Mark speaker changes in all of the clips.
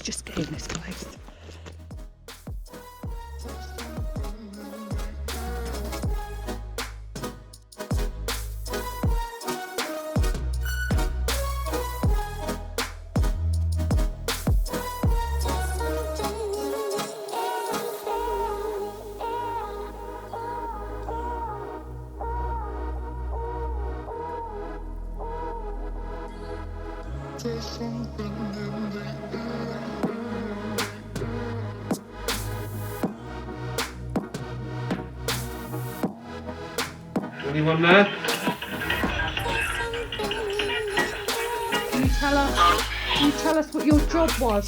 Speaker 1: just get in this place.
Speaker 2: Anyone there?
Speaker 1: Can you tell us what your job was?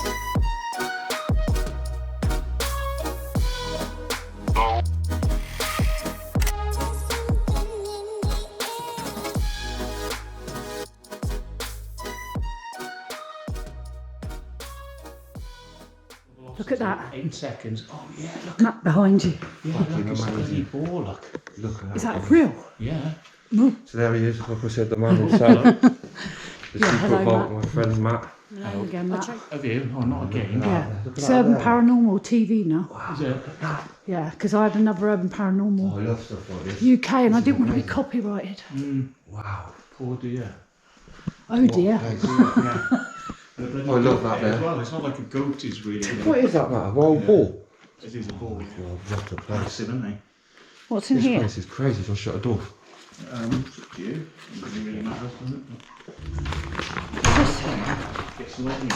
Speaker 1: Look at that.
Speaker 3: 8 seconds. Oh yeah, look.
Speaker 1: That behind you.
Speaker 3: Yeah, look, it's a bloody ball, look.
Speaker 2: Look at that.
Speaker 1: Is that real?
Speaker 3: Yeah.
Speaker 2: So there he is, like I said, the man himself. The
Speaker 1: Yeah, hello,
Speaker 2: secret vault,
Speaker 1: Matt.
Speaker 2: my friend Matt.
Speaker 1: Hello again, Matt.
Speaker 3: Have you? Oh, not again.
Speaker 1: Yeah,
Speaker 2: Look at
Speaker 1: it's
Speaker 2: that
Speaker 1: Urban
Speaker 2: there.
Speaker 1: Paranormal TV now.
Speaker 3: Is it?
Speaker 1: Yeah, because I had another Urban
Speaker 2: Oh,
Speaker 1: Paranormal
Speaker 2: I love stuff like this.
Speaker 1: UK and I didn't want to be copyrighted.
Speaker 2: Wow.
Speaker 3: Poor dear.
Speaker 1: Oh dear.
Speaker 2: Place.
Speaker 3: Yeah.
Speaker 2: I love that
Speaker 3: As
Speaker 2: there.
Speaker 3: well, it's not like a goat is really.
Speaker 2: What is that, Matt? A wild bull?
Speaker 3: It is a ball.
Speaker 2: Oh, what a place.
Speaker 3: Massive, isn't they?
Speaker 1: What's in
Speaker 2: This
Speaker 1: here?
Speaker 2: place is crazy, so I'll shut a door.
Speaker 3: It's up to you. It doesn't really matter, does it? It's lonely.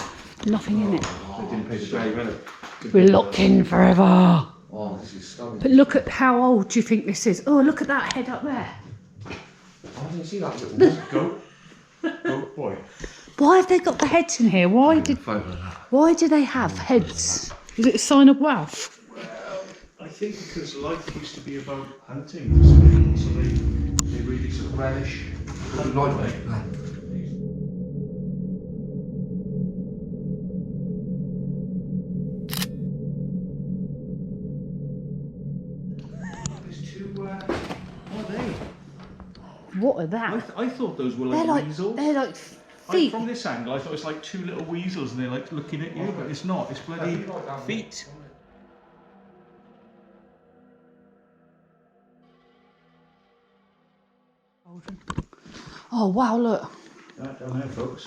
Speaker 1: Nothing in it.
Speaker 3: They didn't pay the
Speaker 2: Shame,
Speaker 3: bill.
Speaker 2: innit?
Speaker 1: We're locked in forever.
Speaker 2: Oh, this is stunning.
Speaker 1: But look at how old do you think this is? Oh, look at that head up there.
Speaker 2: I didn't see that little one.
Speaker 3: Goat. Goat boy.
Speaker 1: Why have they got the heads in here? Why do they have heads? Is it a sign of wealth?
Speaker 3: Well, I think because life used to be about hunting, so they really sort of relish
Speaker 2: Lightweight.
Speaker 3: There's two, what are they?
Speaker 1: What are that?
Speaker 3: I thought those were like weasels.
Speaker 1: They're like feet.
Speaker 3: From this angle, I thought it's like two little weasels and they're like looking at you, but it's not. It's bloody feet.
Speaker 1: Oh wow, look.
Speaker 3: That down there, folks.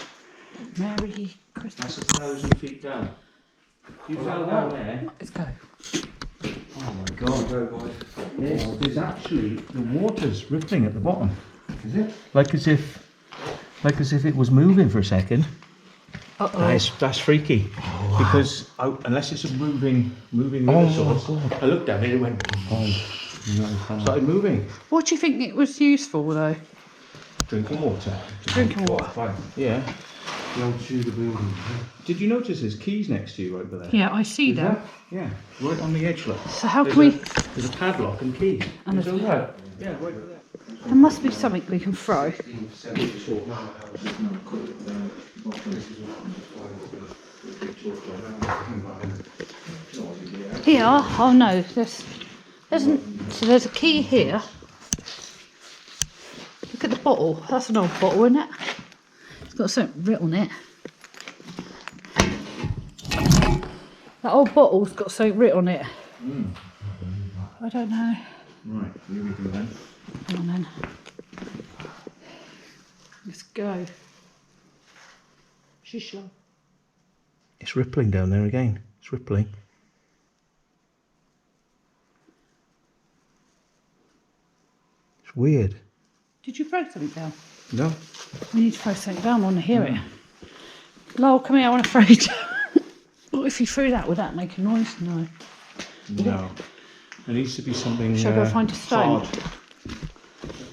Speaker 1: Merry Christmas.
Speaker 3: That's 1,000 feet down. You fell down there.
Speaker 1: Let's go.
Speaker 3: Oh my God. There's actually the water's rippling at the bottom.
Speaker 2: Is it?
Speaker 3: Like as if it was moving for a second.
Speaker 1: Uh-oh.
Speaker 3: That's freaky.
Speaker 2: Oh, wow.
Speaker 3: Because unless it's a moving river source. I looked down it, it went started moving.
Speaker 1: What do you think it was used for though?
Speaker 3: Drinking water.
Speaker 1: Drinking water.
Speaker 2: Fine.
Speaker 3: Yeah.
Speaker 2: The old Tudor building.
Speaker 3: Did you notice there's keys next to you right there?
Speaker 1: Yeah, I see them.
Speaker 3: Yeah. Right on the edge, look.
Speaker 1: So how can we?
Speaker 3: There's a padlock and key.
Speaker 1: And
Speaker 3: It's over there. Yeah, right there.
Speaker 1: There must be something we can throw. Here, oh no, there's a key here. Look at the bottle. That's an old bottle, isn't it? It's got something written on it. That old bottle's got something written on it. I don't know.
Speaker 3: Right, here we go then.
Speaker 1: Come on then. Let's go. Shishlo.
Speaker 3: It's rippling down there again. It's rippling. It's weird.
Speaker 1: Did you throw something down?
Speaker 3: No.
Speaker 1: We need to throw something down. I want to hear it. Lowell, come here. I want to throw it down. What if you threw that? Would that make a noise? No.
Speaker 3: No. There needs to be something.
Speaker 1: Shall I go find a stone?
Speaker 3: hard.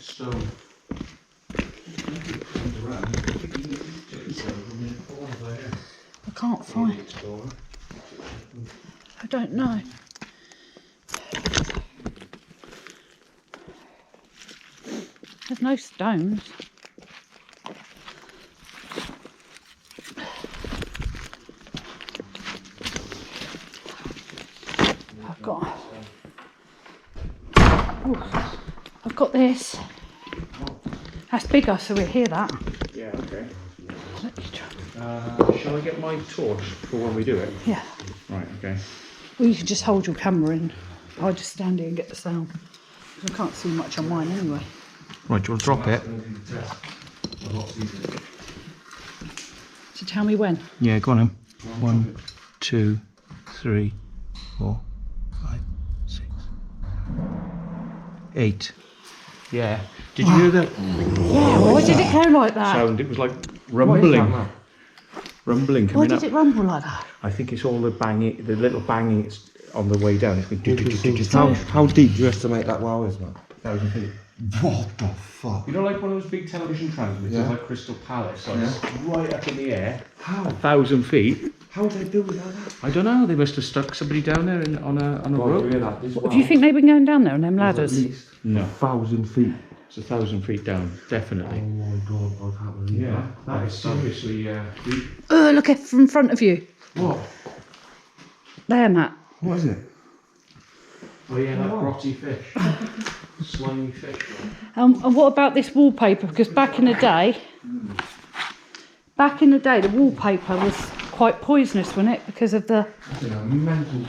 Speaker 3: Stone.
Speaker 1: I can't find. I don't know. There's no stones. I've got this. That's bigger, so we'll hear that.
Speaker 3: Yeah, okay.
Speaker 1: Let me try.
Speaker 3: Shall I get my torch for when we do it?
Speaker 1: Yeah.
Speaker 3: Right, okay.
Speaker 1: Or you can just hold your camera in. I'll just stand here and get the sound. 'Cause I can't see much on mine anyway.
Speaker 3: Right, do you want to drop it?
Speaker 1: So tell me when.
Speaker 3: Yeah, go on then. 1, 2, 3, 4, 5, 6, 8. Yeah. Did you hear that
Speaker 1: Yeah, why did it go like that?
Speaker 3: sound? It was like rumbling.
Speaker 2: man?
Speaker 3: Rumbling
Speaker 1: Why
Speaker 3: coming
Speaker 1: did
Speaker 3: up.
Speaker 1: it rumble like that?
Speaker 3: I think it's all the banging, the little banging it's on the way down. It's been
Speaker 2: How deep do you estimate that well is, man?
Speaker 3: 1,000 feet.
Speaker 2: What the fuck?
Speaker 3: You know, like one of those big television transmitters,
Speaker 2: Yeah.
Speaker 3: like Crystal Palace, like right up in the air,
Speaker 2: How?
Speaker 3: 1,000 feet.
Speaker 2: How would they build it like that?
Speaker 3: I don't know. They must have stuck somebody down there on a rope.
Speaker 1: Do you think they've been going down there on them ladders?
Speaker 3: No,
Speaker 2: 1,000 feet.
Speaker 3: it's 1,000 feet down,
Speaker 2: Oh
Speaker 3: definitely.
Speaker 2: my god, I can't believe
Speaker 3: Yeah, that is seriously deep.
Speaker 1: Oh, look at from front of you.
Speaker 2: What?
Speaker 1: There, Matt.
Speaker 2: What is it?
Speaker 3: Oh yeah, that rotty fish, slimy fish.
Speaker 1: And what about this wallpaper? Because back in the day, the wallpaper was quite poisonous, wasn't it? Because of the...
Speaker 2: You know, mental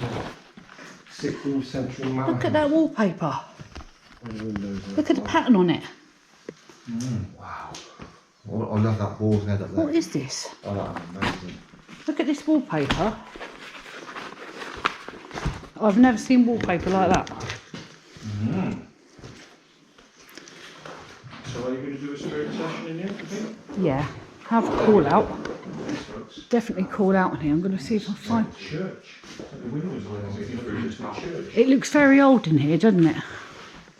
Speaker 2: 16th century man.
Speaker 1: Look at that wallpaper.
Speaker 2: On the windows.
Speaker 1: Look at the pattern on it.
Speaker 2: Wow. I love that boar's head up there.
Speaker 1: What is this?
Speaker 2: Oh, that's amazing.
Speaker 1: Look at this wallpaper. I've never seen wallpaper like that.
Speaker 3: So are you going to do a spirit session in here, I think?
Speaker 1: Yeah. Have a call out.
Speaker 3: Yes, folks.
Speaker 1: Definitely call out in here. I'm going to see if I find...
Speaker 3: Church. The windows are all through to the church.
Speaker 1: It looks very old in here, doesn't it?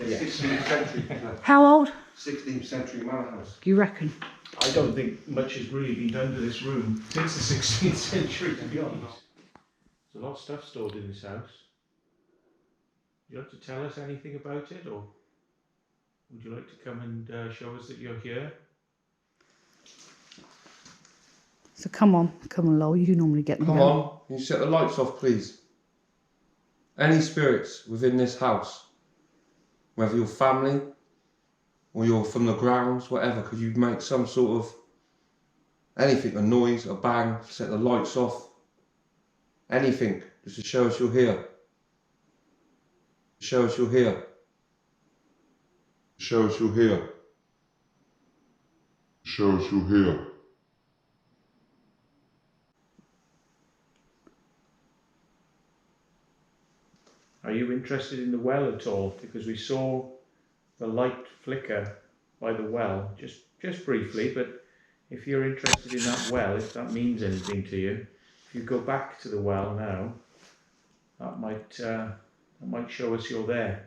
Speaker 2: 16th century.
Speaker 1: How old
Speaker 2: 16th century manor house.
Speaker 1: do you reckon?
Speaker 3: I don't think much has really been done to this room since the 16th century, to be honest. There's a lot of stuff stored in this house. Would you like to tell us anything about it, or would you like to come and show us that you're here?
Speaker 1: So come on, Lowell. You normally get them
Speaker 2: Come
Speaker 1: going.
Speaker 2: on, can you set the lights off, please? Any spirits within this house, whether you're family or you're from the grounds, whatever, could you make some sort of anything, a noise, a bang, set the lights off, anything, just to show us you're here. Show us you're here. Show us you're here. Show us you're here.
Speaker 3: Are you interested in the well at all? Because we saw the light flicker by the well, just briefly, but if you're interested in that well, if that means anything to you, if you go back to the well now, that might show us you're there.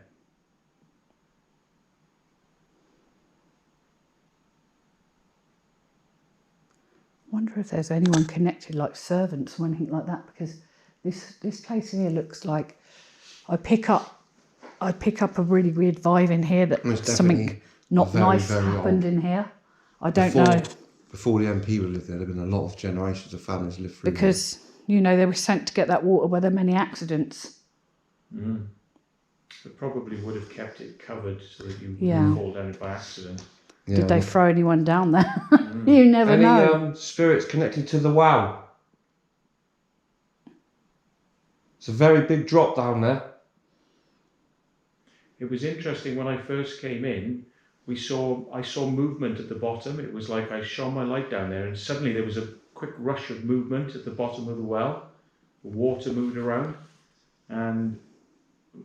Speaker 1: I wonder if there's anyone connected, like servants or anything like that, because this place here looks like I pick up a really weird vibe in here that
Speaker 2: It's
Speaker 1: something
Speaker 2: definitely
Speaker 1: not
Speaker 2: very,
Speaker 1: nice
Speaker 2: very
Speaker 1: happened
Speaker 2: old.
Speaker 1: in here. I don't know,
Speaker 2: Before the MP would live there, there'd been a lot of generations of families lived through
Speaker 1: because you know they were sent to get that water where there are many accidents.
Speaker 3: They probably would have kept it covered so that you
Speaker 1: Yeah.
Speaker 3: wouldn't fall down it by accident.
Speaker 2: there.
Speaker 1: Did they throw anyone down there? You never
Speaker 2: Any
Speaker 1: know.
Speaker 2: spirits connected to the well? It's a very big drop down there.
Speaker 3: It was interesting when I first came in. I saw movement at the bottom. It was like I shone my light down there, and suddenly there was a quick rush of movement at the bottom of the well. The water moved around, and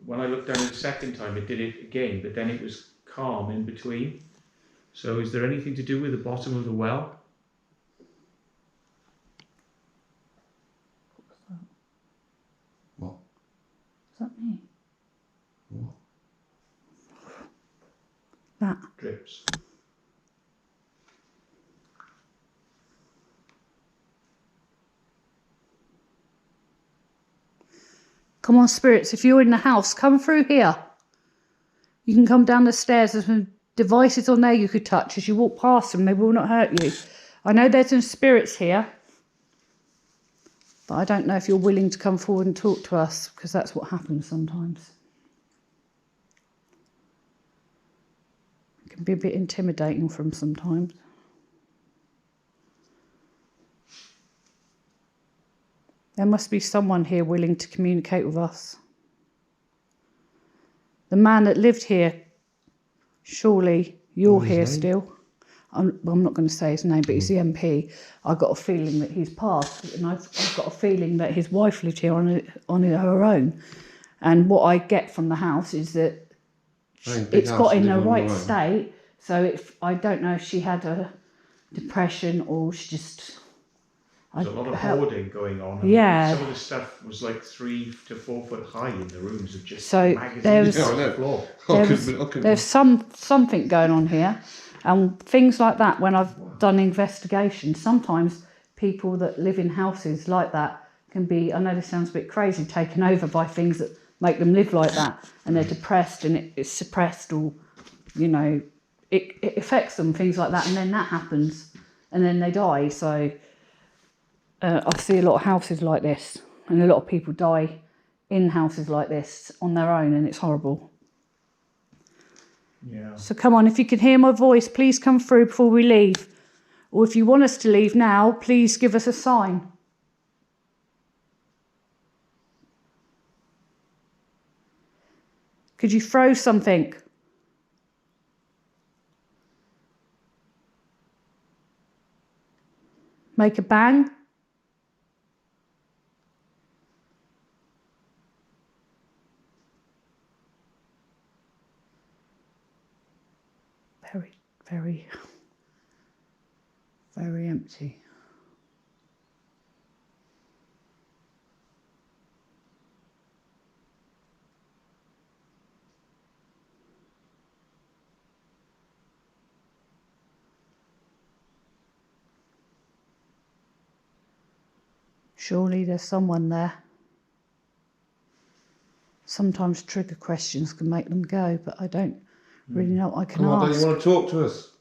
Speaker 3: when I looked down the second time, it did it again. But then it was calm in between. So, is there anything to do with the bottom of the well?
Speaker 2: What?
Speaker 1: Is that me?
Speaker 2: What?
Speaker 1: That.
Speaker 3: Drips.
Speaker 1: Come on, spirits, if you're in the house, come through here. You can come down the stairs. There's some devices on there you could touch as you walk past them. They will not hurt you. I know there's some spirits here, but I don't know if you're willing to come forward and talk to us, because that's what happens sometimes. It can be a bit intimidating from sometimes. There must be someone here willing to communicate with us. The man that lived here, surely you're here still. I'm not going to say his name, but he's the MP. I've got a feeling that he's passed, and I've got a feeling that his wife lived here on her own. And what I get from the house is that it's got in the right state. So I don't know if she had a depression or she just...
Speaker 3: There's a lot of hoarding going on. And
Speaker 1: Yeah.
Speaker 3: Some of the stuff was like 3 to 4 foot high in the rooms of just
Speaker 1: So
Speaker 3: magazines on the floor.
Speaker 1: There's something going on here. And things like that, when I've done investigations, sometimes people that live in houses like that can be, I know this sounds a bit crazy, taken over by things that make them live like that. And they're depressed and it's suppressed, or, you know, it affects them, things like that. And then that happens and then they die. So I see a lot of houses like this, and a lot of people die in houses like this on their own, and it's horrible.
Speaker 3: Yeah.
Speaker 1: So come on, if you can hear my voice, please come through before we leave. Or if you want us to leave now, please give us a sign. Could you throw something? Make a bang? Very, very, very empty. Surely there's someone there. Sometimes trigger questions can make them go, but I don't really know what I can ask.
Speaker 2: Don't you want to talk to us?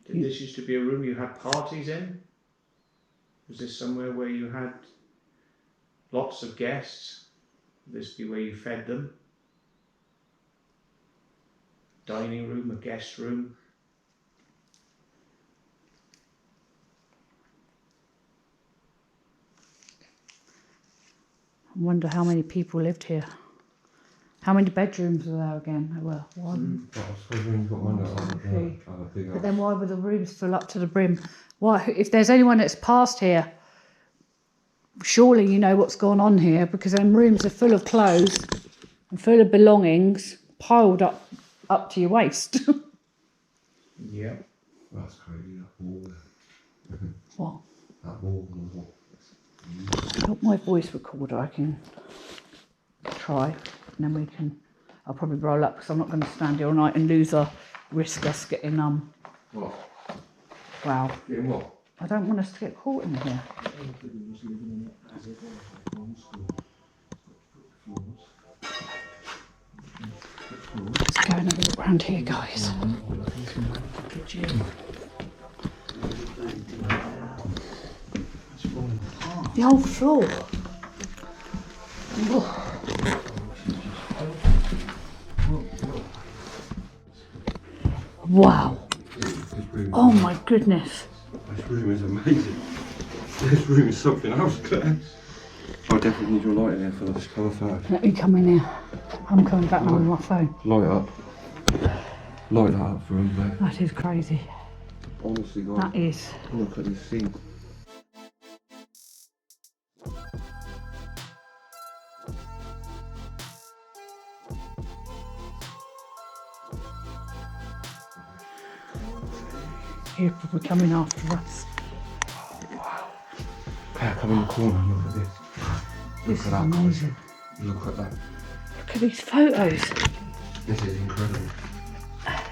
Speaker 3: Did this used to be a room you had parties in? Was this somewhere where you had lots of guests? Would this be where you fed them? Dining room, a guest room?
Speaker 1: I wonder how many people lived here. How many bedrooms were there again? There were one. But then why were the rooms full up to the brim? Why, if there's anyone that's passed here, surely you know what's gone on here, because them rooms are full of clothes and full of belongings piled up to your waist.
Speaker 3: Yeah.
Speaker 2: That's crazy, that wall there.
Speaker 1: What?
Speaker 2: That wall on the wall.
Speaker 1: Got my voice recorder, I can try, and then we can, I'll probably roll up because I'm not going to stand here all night and risk us getting
Speaker 2: What?
Speaker 1: wow.
Speaker 2: Getting what?
Speaker 1: I don't want us to get caught in here. Let's go and have a look around here, guys. The whole floor. Wow. Oh my goodness.
Speaker 2: This room is amazing. This room is something else, Claire. I definitely need your light in here for this colour first.
Speaker 1: Let me come in here. I'm coming back now with my phone.
Speaker 2: Light up. Light that up for him, mate.
Speaker 1: That is crazy.
Speaker 2: Honestly, guys.
Speaker 1: That is.
Speaker 2: Look at this scene.
Speaker 1: He's probably coming after us.
Speaker 2: Claire, come in the corner and look at this.
Speaker 1: This
Speaker 2: Look at
Speaker 1: is
Speaker 2: that,
Speaker 1: amazing.
Speaker 2: guys. Look at that.
Speaker 1: Look at these photos.
Speaker 2: This is incredible.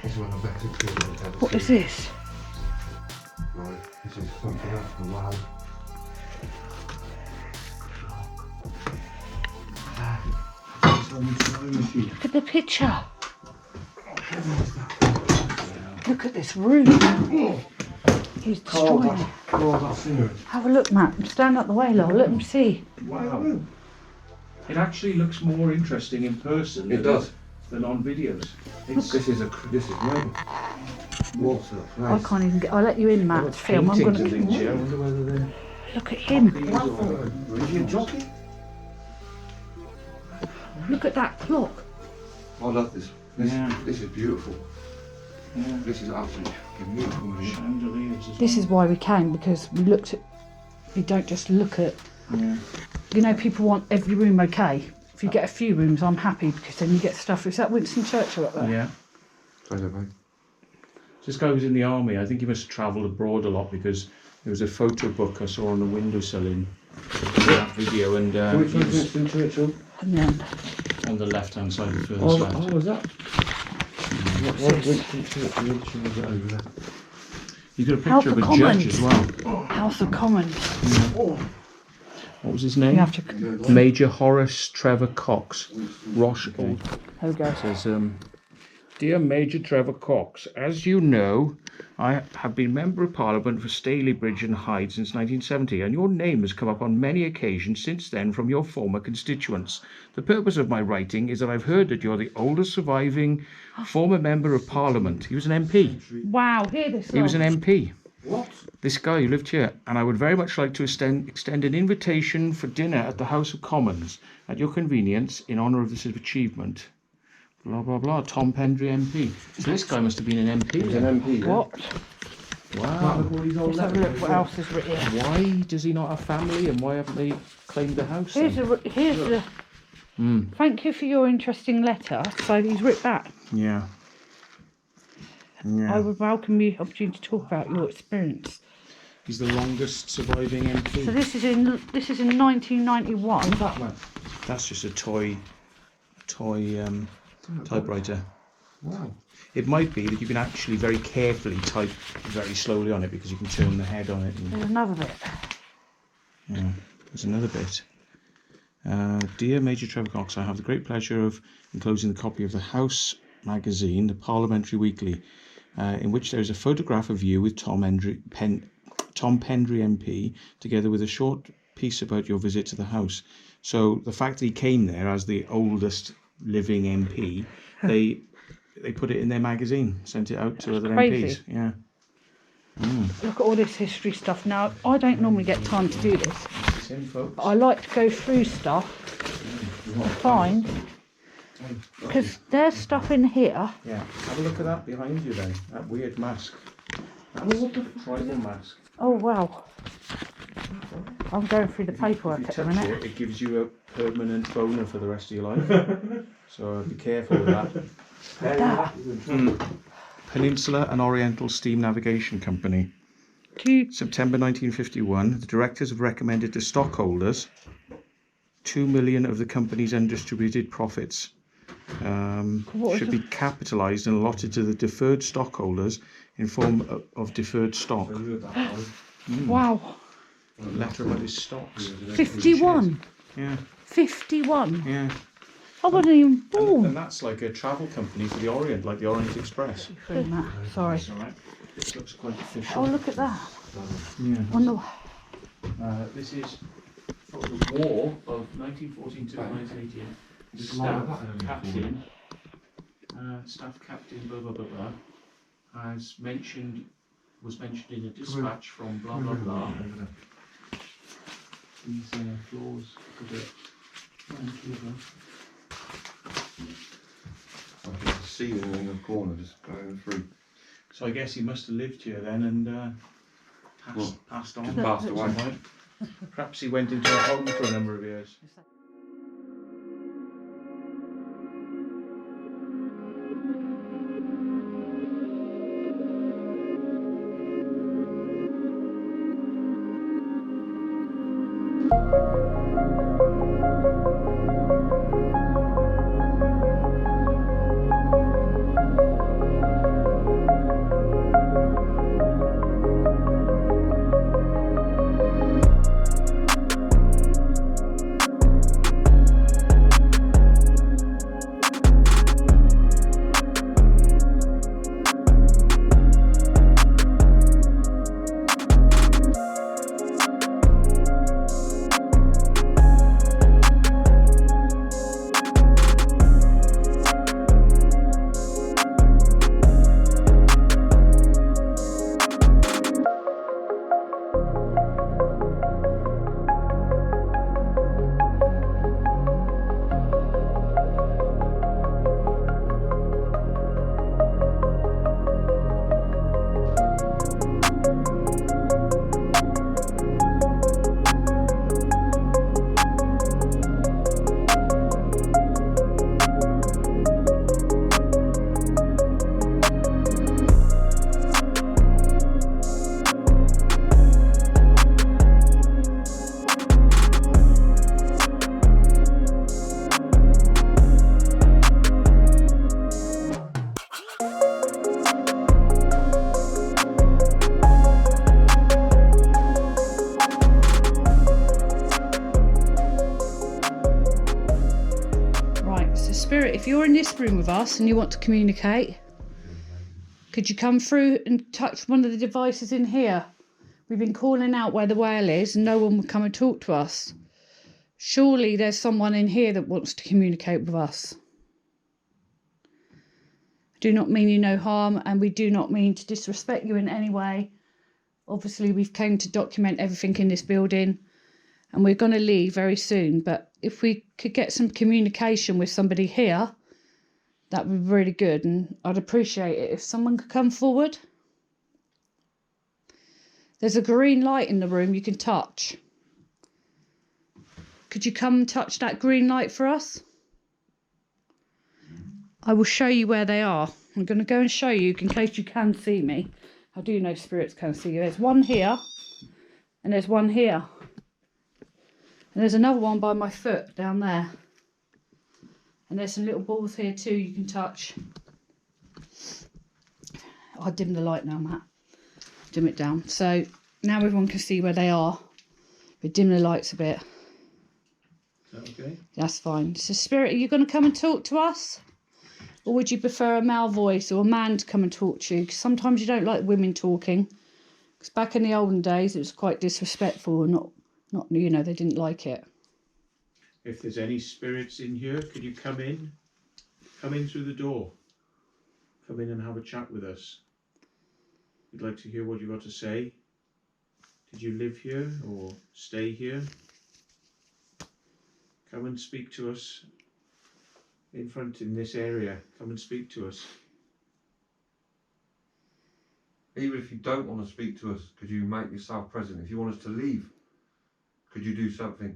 Speaker 2: This is one of the best experiences I've ever
Speaker 1: What
Speaker 2: seen.
Speaker 1: is this?
Speaker 2: Right, this is something else. Wow.
Speaker 1: Look at the picture. Look at this room. He's destroying it.
Speaker 2: Oh, that's scenery.
Speaker 1: Have a look, Matt. Stand up the way, Laura. Let them see.
Speaker 3: Wow. It actually looks more interesting in person.
Speaker 2: It does.
Speaker 3: Than on videos.
Speaker 2: This is amazing. What's the place?
Speaker 1: I can't even get. I'll let you in, Matt. Film. I'm
Speaker 3: Paintings
Speaker 1: gonna.
Speaker 3: and things here. I wonder whether they're...
Speaker 1: Look at him.
Speaker 2: Is he a jockey?
Speaker 1: Look at that clock.
Speaker 2: I love this.
Speaker 3: Yeah.
Speaker 2: This is beautiful.
Speaker 3: Yeah.
Speaker 2: This is absolutely beautiful.
Speaker 3: Chandeliers as
Speaker 1: This is why we came, because we looked at. We don't just look at.
Speaker 3: Yeah.
Speaker 1: You know, people want every room okay. If you get a few rooms, I'm happy because then you get stuff. Is that Winston Churchill up there?
Speaker 3: Yeah.
Speaker 2: Pleasure, mate.
Speaker 3: This guy was in the army. I think he must have travelled abroad a lot because there was a photo book I saw on the windowsill in that video, and
Speaker 2: Which
Speaker 3: he
Speaker 2: one's
Speaker 3: was
Speaker 2: Winston Churchill?
Speaker 1: And then,
Speaker 3: on the left-hand side of the
Speaker 2: Oh,
Speaker 3: slide.
Speaker 2: was that? What Winston Churchill? Which one was that over there?
Speaker 3: You got a
Speaker 1: House
Speaker 3: picture of
Speaker 1: of
Speaker 3: a judge
Speaker 1: Commons.
Speaker 3: as well.
Speaker 1: House of Commons.
Speaker 3: What was his
Speaker 1: You
Speaker 3: name?
Speaker 1: have to.
Speaker 3: Major Horace Trevor Cox. Rochelle.
Speaker 1: There we go.
Speaker 3: Says, Dear Major Trevor Cox, as you know, I have been Member of Parliament for Stalybridge and Hyde since 1970, and your name has come up on many occasions since then from your former constituents. The purpose of my writing is that I've heard that you're the oldest surviving former Member of Parliament. He was an MP.
Speaker 1: Wow, hear this.
Speaker 3: He was an MP.
Speaker 2: What?
Speaker 3: This guy who lived here, and I would very much like to extend an invitation for dinner at the House of Commons at your convenience in honour of this achievement. Blah, blah, blah. Tom Pendry MP. So this guy must have been an MP.
Speaker 2: He was an MP.
Speaker 1: What?
Speaker 3: Wow.
Speaker 1: Let's have a look what else is written here.
Speaker 3: Why does he not have family, and why haven't they claimed the house
Speaker 1: Here's
Speaker 3: then?
Speaker 1: the. Thank you for your interesting letter. So he's written back.
Speaker 3: Yeah.
Speaker 1: I would welcome the opportunity to talk about your experience.
Speaker 3: He's the longest surviving MP.
Speaker 1: So this is in 1991.
Speaker 3: That's just a toy typewriter.
Speaker 2: Wow.
Speaker 3: It might be that you can actually very carefully type very slowly on it because you can turn the head on it. And,
Speaker 1: There's another bit.
Speaker 3: yeah, there's another bit. Dear Major Trevor Cox, I have the great pleasure of enclosing the copy of the House magazine, the Parliamentary Weekly, in which there is a photograph of you with Tom Pendry MP, together with a short piece about your visit to the House. So the fact that he came there as the oldest living MP, they put it in their magazine, sent it out to other
Speaker 1: crazy.
Speaker 3: MPs. Yeah.
Speaker 1: Look at all this history stuff. Now, I don't normally get time to do this,
Speaker 3: It's him, folks.
Speaker 1: but I like to go through stuff and find, because there's stuff in here.
Speaker 3: Yeah. Have a look at that behind you then. That weird mask. That's a tribal mask.
Speaker 1: Oh, wow. I'm going through the paperwork
Speaker 3: If
Speaker 1: at
Speaker 3: you
Speaker 1: the
Speaker 3: touch
Speaker 1: minute.
Speaker 3: it gives you a permanent boner for the rest of your life. So be careful with that.
Speaker 1: That.
Speaker 3: Peninsula and Oriental Steam Navigation Company. September 1951, the directors have recommended to stockholders 2 million of the company's undistributed profits should be capitalised and allotted to the deferred stockholders in form of deferred stock.
Speaker 1: Wow.
Speaker 3: Letter about his stocks.
Speaker 1: 51.
Speaker 3: Yeah,
Speaker 1: 51.
Speaker 3: yeah.
Speaker 1: I wasn't even born.
Speaker 3: And that's like a travel company for the Orient, like the Orient Express.
Speaker 1: Sorry.
Speaker 3: That's all right. This looks quite official.
Speaker 1: Oh, look at that.
Speaker 3: Yeah.
Speaker 1: On the.
Speaker 3: This is for the war of 1914 to 1918. The staff captain, blah blah blah blah, was mentioned in a dispatch from blah blah blah. These floors for the.
Speaker 2: I can see them in the corner just going through.
Speaker 3: So I guess he must have lived here then and passed on.
Speaker 2: Passed away.
Speaker 3: Perhaps he went into a home for a number of years.
Speaker 1: Spirit, if you're in this room with us and you want to communicate, could you come through and touch one of the devices in here? We've been calling out where the well is and no one would come and talk to us. Surely there's someone in here that wants to communicate with us. I do not mean you no harm, and we do not mean to disrespect you in any way. Obviously, we've came to document everything in this building, and we're going to leave very soon. But if we could get some communication with somebody here, that would be really good, and I'd appreciate it if someone could come forward. There's a green light in the room you can touch. Could you come and touch that green light for us? I will show you where they are. I'm going to go and show you in case you can see me. I do know spirits can see you. There's one here and there's one here. And there's another one by my foot down there. And there's some little balls here too you can touch. I'll dim the light now, Matt. Dim it down. So now everyone can see where they are. We dim the lights a bit.
Speaker 3: Is that okay?
Speaker 1: That's fine. So, Spirit, are you going to come and talk to us? Or would you prefer a male voice or a man to come and talk to you? Because sometimes you don't like women talking. Because back in the olden days, it was quite disrespectful and not you know, they didn't like it.
Speaker 3: If there's any spirits in here, could you come in? Come in through the door. Come in and have a chat with us. We'd like to hear what you've got to say. Did you live here or stay here? Come and speak to us in front in this area. Come and speak to us.
Speaker 2: Even if you don't want to speak to us, could you make yourself present? If you want us to leave, could you do something?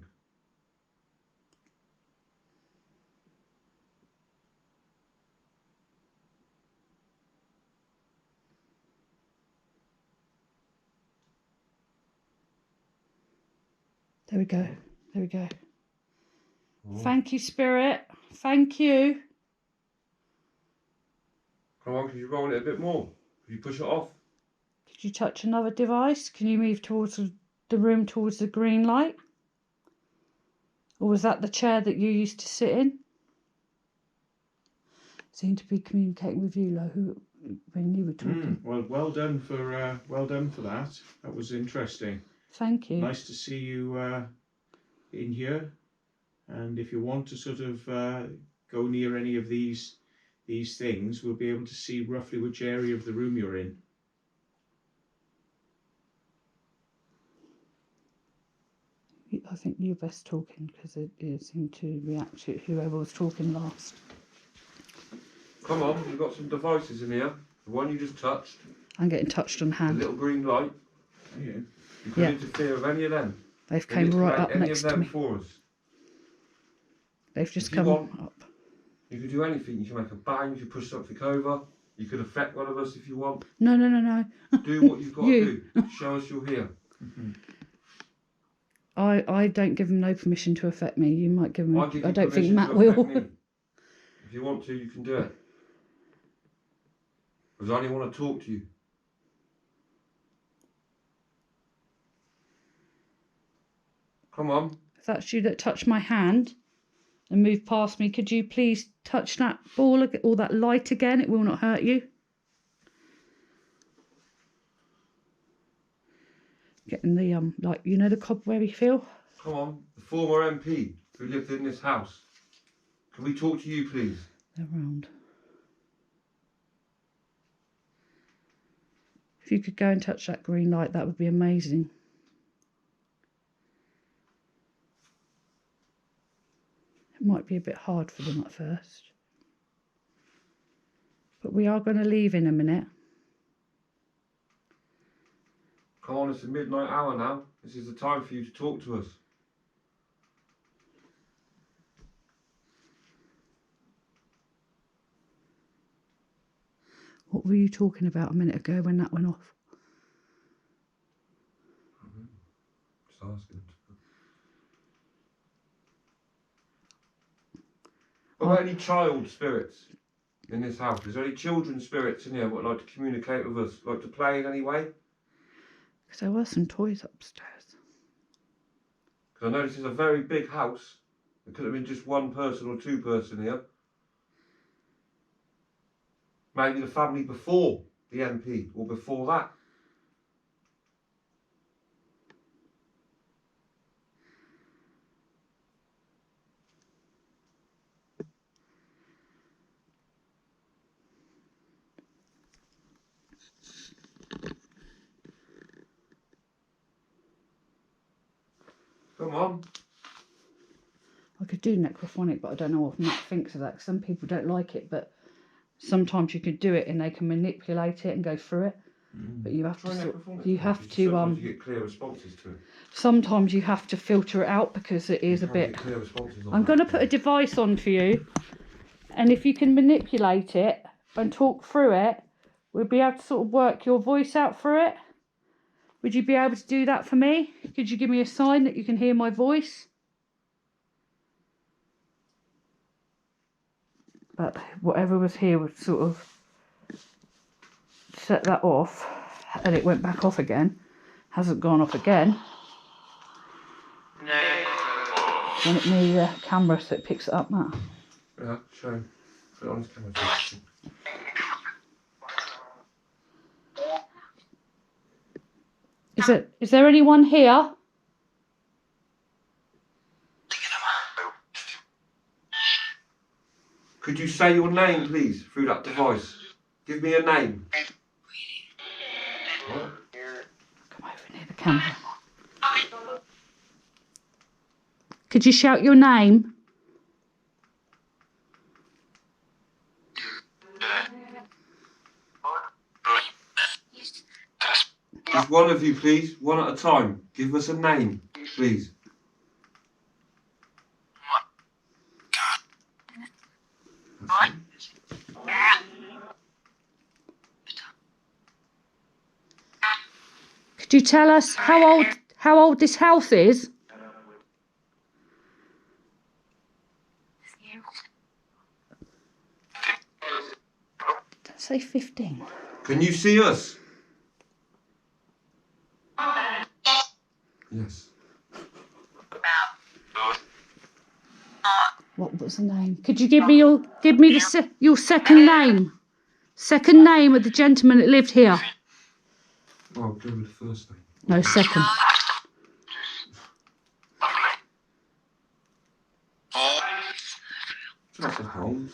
Speaker 1: There we go. There we go.
Speaker 2: Oh.
Speaker 1: Thank you, Spirit. Thank you.
Speaker 2: Come on, could you roll it a bit more? Could you push it off?
Speaker 1: Could you touch another device? Can you move towards the room towards the green light? Or was that the chair that you used to sit in? Seemed to be communicating with you, Lo, when you were talking.
Speaker 3: Well done for that. That was interesting.
Speaker 1: Thank you.
Speaker 3: Nice to see you in here. And if you want to sort of go near any of these things, we'll be able to see roughly which area of the room you're in.
Speaker 1: I think you're best talking because it seemed to react to whoever was talking last.
Speaker 2: Come on, you've got some devices in here. The one you just touched.
Speaker 1: I'm getting touched on
Speaker 2: The
Speaker 1: hand.
Speaker 2: little green light.
Speaker 3: Yeah.
Speaker 2: You could interfere with any of them.
Speaker 1: They've came right up
Speaker 2: any
Speaker 1: next
Speaker 2: of
Speaker 1: to
Speaker 2: them
Speaker 1: me.
Speaker 2: for us.
Speaker 1: They've just
Speaker 2: If you
Speaker 1: come
Speaker 2: want,
Speaker 1: up.
Speaker 2: You could do anything. You can make a bang. You could push something over. You could affect one of us if you want.
Speaker 1: No.
Speaker 2: Do what you've got to do. Show us you're here.
Speaker 1: I don't give them no permission to affect me. You might give them.
Speaker 2: I'll give you
Speaker 1: I don't think
Speaker 2: permission
Speaker 1: Matt
Speaker 2: to
Speaker 1: will.
Speaker 2: affect me. If you want to, you can do it. Because I only want to talk to you. Come on.
Speaker 1: If that's you that touched my hand and moved past me, could you please touch that ball or that light again? It will not hurt you. Getting the like, you know, the cobwebby feel.
Speaker 2: Come on. The former MP who lived in this house. Can we talk to you, please?
Speaker 1: They're round. If you could go and touch that green light, that would be amazing. It might be a bit hard for them at first. But we are going to leave in a minute.
Speaker 2: Come on, it's the midnight hour now. This is the time for you to talk to us.
Speaker 1: What were you talking about a minute ago when that went off?
Speaker 2: Just asking. Are there any child spirits in this house? Is there any children spirits in here that would like to communicate with us, like to play in any way?
Speaker 1: Because there were some toys upstairs.
Speaker 2: Because I know this is a very big house. There could have been just one person or two person here. Maybe the family before the MP or before that. Come on.
Speaker 1: I could do necrophonic, but I don't know what Matt thinks of that. 'Cause some people don't like it, but sometimes you can do it and they can manipulate it and go through it. But you have
Speaker 2: Try
Speaker 1: to
Speaker 2: necrophonic.
Speaker 1: you have to
Speaker 2: Sometimes you get clear responses to it.
Speaker 1: sometimes you have to filter it out because it is a
Speaker 2: You
Speaker 1: bit.
Speaker 2: get clear responses on
Speaker 1: I'm
Speaker 2: that.
Speaker 1: going to put a device on for you, and if you can manipulate it and talk through it, we'll be able to sort of work your voice out through it. Would you be able to do that for me? Could you give me a sign that you can hear my voice? But whatever was here would sort of set that off, and it went back off again. Hasn't gone off again. Want it near the camera so it picks it up, Matt?
Speaker 2: Yeah, show. Put it on his camera.
Speaker 1: Is there anyone here?
Speaker 2: Could you say your name, please, through that device? Give me a name. What?
Speaker 1: Come over near the camera. Could you shout your name?
Speaker 2: Just one of you, please. One at a time. Give us a name, please.
Speaker 1: Could you tell us how old this house is? Don't say 15.
Speaker 2: Can you see us? Yes.
Speaker 1: What was the name? Could you give me your second name? Second name of the gentleman that lived here.
Speaker 2: Oh, go with the first name.
Speaker 1: No, second.
Speaker 2: Jonathan Holmes.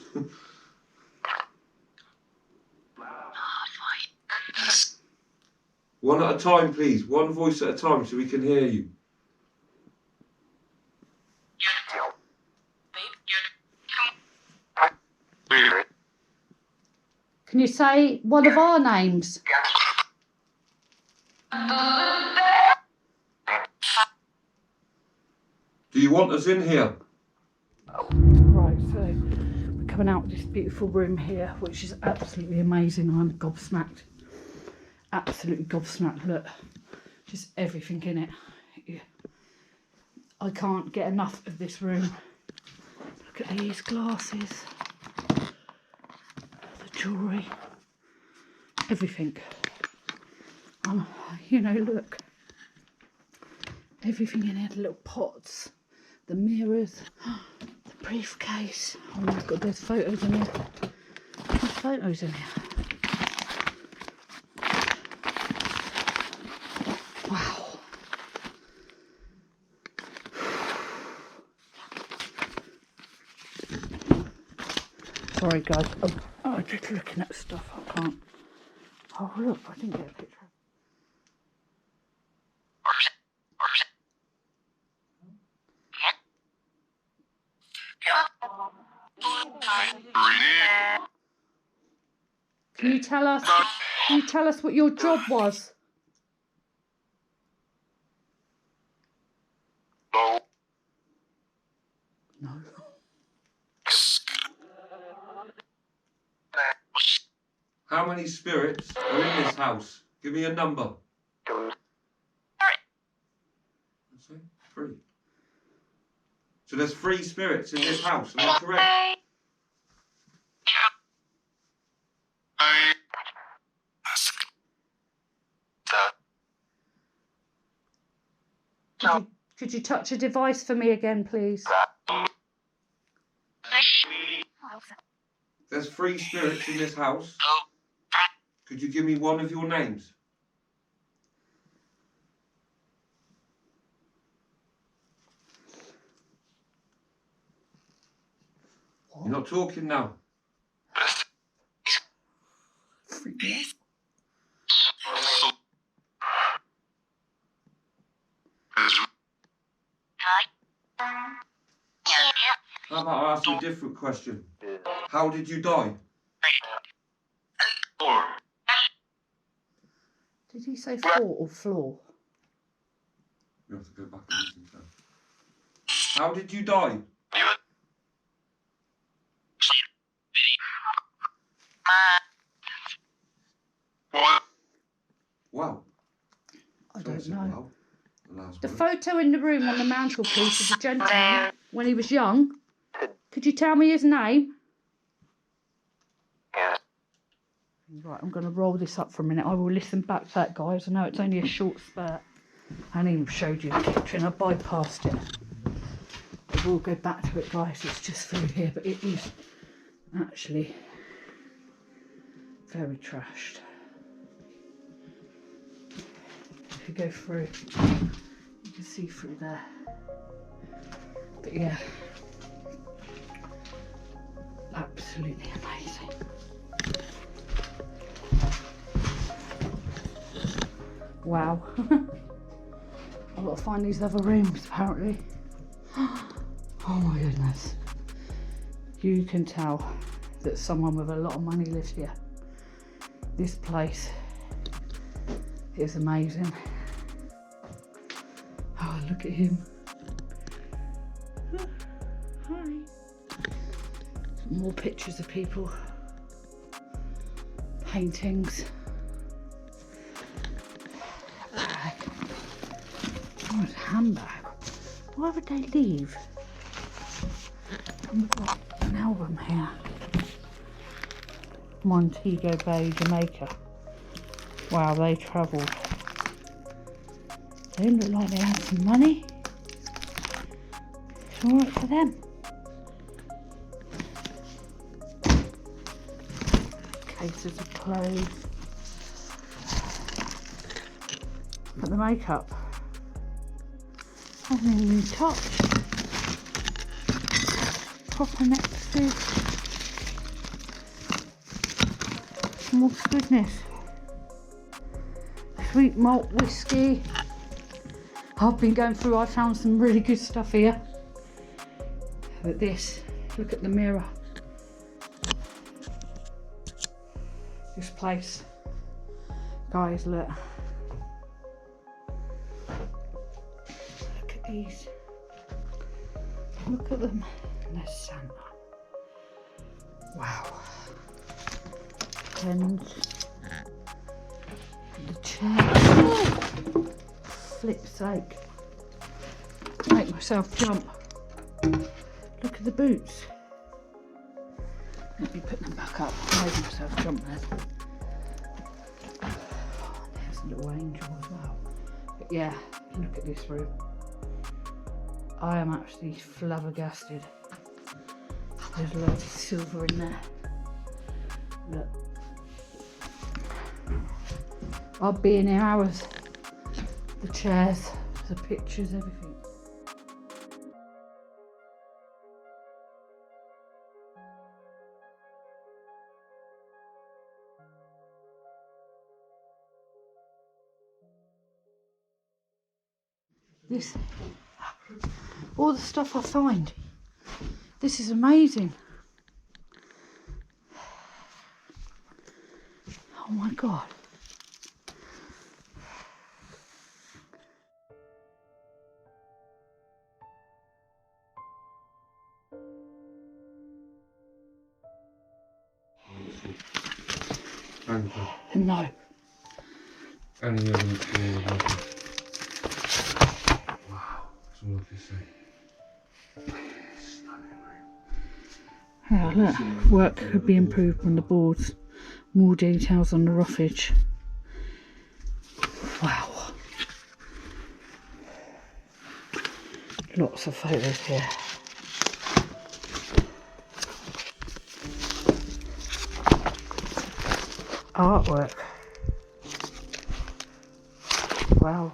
Speaker 2: One at a time, please. One voice at a time so we can hear you.
Speaker 1: Can you say one of our names?
Speaker 2: Do you want us in here?
Speaker 1: Right, so we're coming out of this beautiful room here, which is absolutely amazing. I'm gobsmacked. Absolutely gobsmacked. Look, just everything in it. Yeah. I can't get enough of this room. Look at these glasses. The jewellery. Everything. You know, look. Everything in here, the little pots, the mirrors, the briefcase. Oh my God, there's photos in here. There's photos in here. Wow. Sorry guys, oh, I'm just looking at stuff, I can't. Oh look, I didn't get a picture. Can you tell us what your job was? No.
Speaker 2: How many spirits are in this house? Give me a number. Say 3. So there's 3 spirits in this house, am I correct?
Speaker 1: Could you touch a device for me again, please?
Speaker 2: There's 3 spirits in this house. Could you give me one of your names?
Speaker 1: What?
Speaker 2: You're not talking now.
Speaker 1: Freak me out.
Speaker 2: How about I ask you a different question? How did you die?
Speaker 1: Did he say floor or floor?
Speaker 2: You have to go back and listen to that. How did you die? Wow.
Speaker 1: I
Speaker 2: Sorry,
Speaker 1: don't
Speaker 2: said
Speaker 1: know.
Speaker 2: wow. The last
Speaker 1: The
Speaker 2: word.
Speaker 1: photo in the room on the mantelpiece is a gentleman when he was young. Could you tell me his name? Right, I'm going to roll this up for a minute. I will listen back to that, guys. I know it's only a short spurt. I only showed you the picture and I bypassed it. I will go back to it, guys. It's just through here, but it is actually very trashed. If you go through, you can see through there. But yeah, absolutely amazing. Wow. I've got to find these other rooms apparently. Oh my goodness. You can tell that someone with a lot of money lives here. This place is amazing. Oh, look at him. Hi. Some more pictures of people. Paintings. Oh, it's a handbag. Why would they leave? And we've got an album here. Montego Bay, Jamaica. Wow, they travelled. They look like they had some money. It's alright for them. Cases of clothes. Look at the makeup. Hasn't even been touched. Proper necklaces. Oh goodness. Sweet malt whiskey. I've been going through, I found some really good stuff here. But this, look at the mirror. This place. Guys, look. Look at these. Look at them. And there's Santa. Wow. And the chair. Flip's sake. Make myself jump. Look at the boots. Let me put them back up. Made myself jump then. Oh, there's a little angel as well. But yeah, look at this room. I am actually flabbergasted. There's loads of silver in there. Look. I'll be in here hours. The chairs, the pictures, everything. This, all the stuff I find. This is amazing. Oh my God.
Speaker 2: Thank you.
Speaker 1: No.
Speaker 2: Any other material like this? Wow, that's all I can say. Stunning room.
Speaker 1: Oh, look. Work could be improved on the boards. More details on the roughage. Wow. Lots of photos here. artwork. Wow.